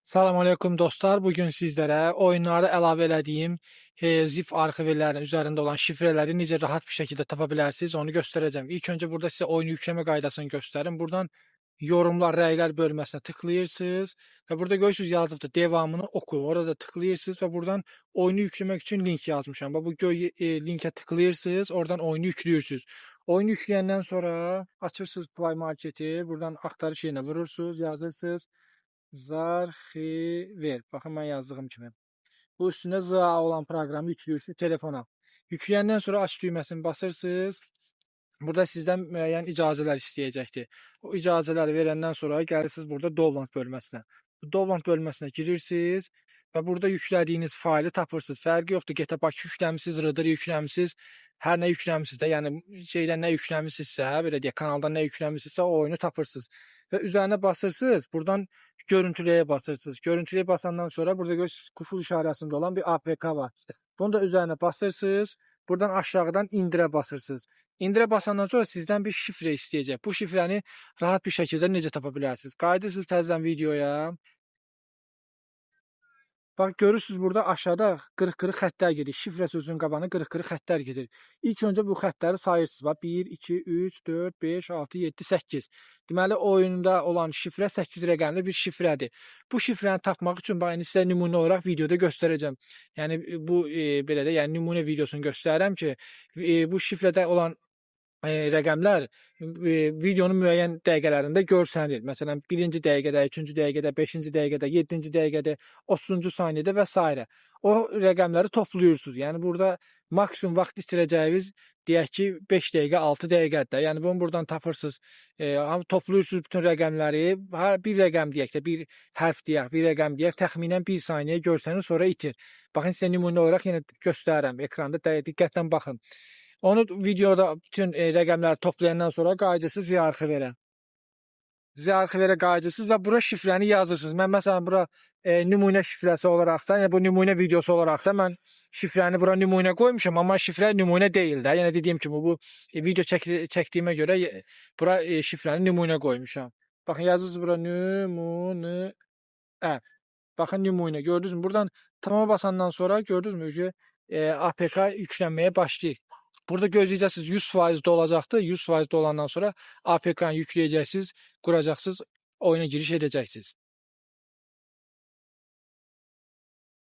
Salam aleyküm dostlar. Bugün sizlərə oyunlarda əlavə elədiyim zip arxiverlərinin üzərində olan şifrələri necə rahat bir şəkildə tapa bilərsiniz, onu göstərəcəm. İlk öncə burada sizə oyunu yükləmə qaydasını göstərim. Buradan yorumlar, rəylər bölməsinə tıklayırsınız və burada görürsünüz yazıbdır devamını oku. Orada tıklayırsınız və buradan oyunu yükləmək üçün link yazmışam. Və bu linkə tıklayırsınız, oradan oyunu yüklüyorsunuz. Oyunu yükləyəndən sonra açırsınız Play Marketi, buradan axtarış yerinə vurursunuz, yazırsınız. Zarxiver. Baxın mən yazdığım kimi. Bu üstünə ZA olan proqramı yüklüyorsunuz telefona. Yükləyəndən sonra aç düyməsini basırsınız. Burada sizdən müəyyən icazələr istəyəcəkdir. O icazələri verəndən sonra gəlirsiniz burada download bölməsinə. Bu download bölməsinə girirsiniz və burada yüklədiyiniz faylı tapırsınız. Fərqi yoxdur. GTA Bakı yükləmisiniz, Reader yükləmisiniz, hər nə yükləmisiniz də, yəni şeydən nə yükləmisinizsə, belə deyək, kanaldan nə yükləmisinizsə o oyunu tapırsınız. Və üzərinə basırsınız, buradan görüntüləyə basırsınız. Görüntüləyə basandan sonra burada görürsünüz kuful işarəsində olan bir APK var. Bunu da üzərinə basırsınız. Buradan aşağıdan indirə basırsınız. İndirə basandan sonra sizdən bir şifrə istəyəcək. Bu şifrəni rahat bir şəkildə necə tapa bilərsiniz? Qayıdırsınız təzədən videoya. Bax görürsünüz burada aşağıda qırıq-qırıq xəttlər gedir. Şifrə sözünün qabağına qırıq-qırıq xəttlər gedir. İlk öncə bu xəttləri sayırsınız. Bax 1, 2, 3, 4, 5, 6, 7, 8. Deməli oyunda olan şifrə 8 rəqəmli bir şifrədir. Bu şifrəni tapmaq üçün bax indi sizə nümunə olaraq videoda göstərəcəm. Yəni bu belə də, yəni nümunə videosunu göstərirəm ki, bu şifrədə olan rəqəmlər videonun müəyyən dəqiqələrində görsənir. Məsələn, 1-ci dəqiqədə, 3-cü dəqiqədə, 5-ci dəqiqədə, 7-ci dəqiqədə, 30-cu saniyədə və s. O rəqəmləri toplayırsınız. Yəni burada maksimum vaxt itirəcəyiniz deyək ki, 5 dəqiqə, 6 dəqiqədir. Yəni bunu buradan tapırsınız. Toplayırsınız bütün rəqəmləri. Bir rəqəm deyək də, bir hərf deyək, bir rəqəm deyək, təxminən 1 saniyə görsənir, sonra itir. Baxın, sizə nümunə olaraq yenə göstərirəm. Ekranda diqqətlə baxın. Onu videoda bütün rəqəmləri toplayandan sonra qayıdırsınız Z-arxiverə. Z-arxiverə qayıdırsınız və bura şifrəni yazırsınız. Mən məsələn bura nümunə şifrəsi olaraq da, yəni bu nümunə videosu olaraq da mən şifrəni bura nümunə qoymuşam, amma şifrə nümunə deyil də. Yəni dediyim kimi bu video çəkdiyimə görə bura şifrəni nümunə qoymuşam. Baxın yazırsınız bura nümunə. Baxın nümunə gördünüzmü? Buradan tamama basandan sonra gördünüzmü? APK yüklənməyə başlayır. Burada gözləyəcəksiniz 100% dolacaqdır. 100% dolandan sonra APK-nı yükləyəcəksiniz, quracaqsınız, oyuna giriş edəcəksiniz.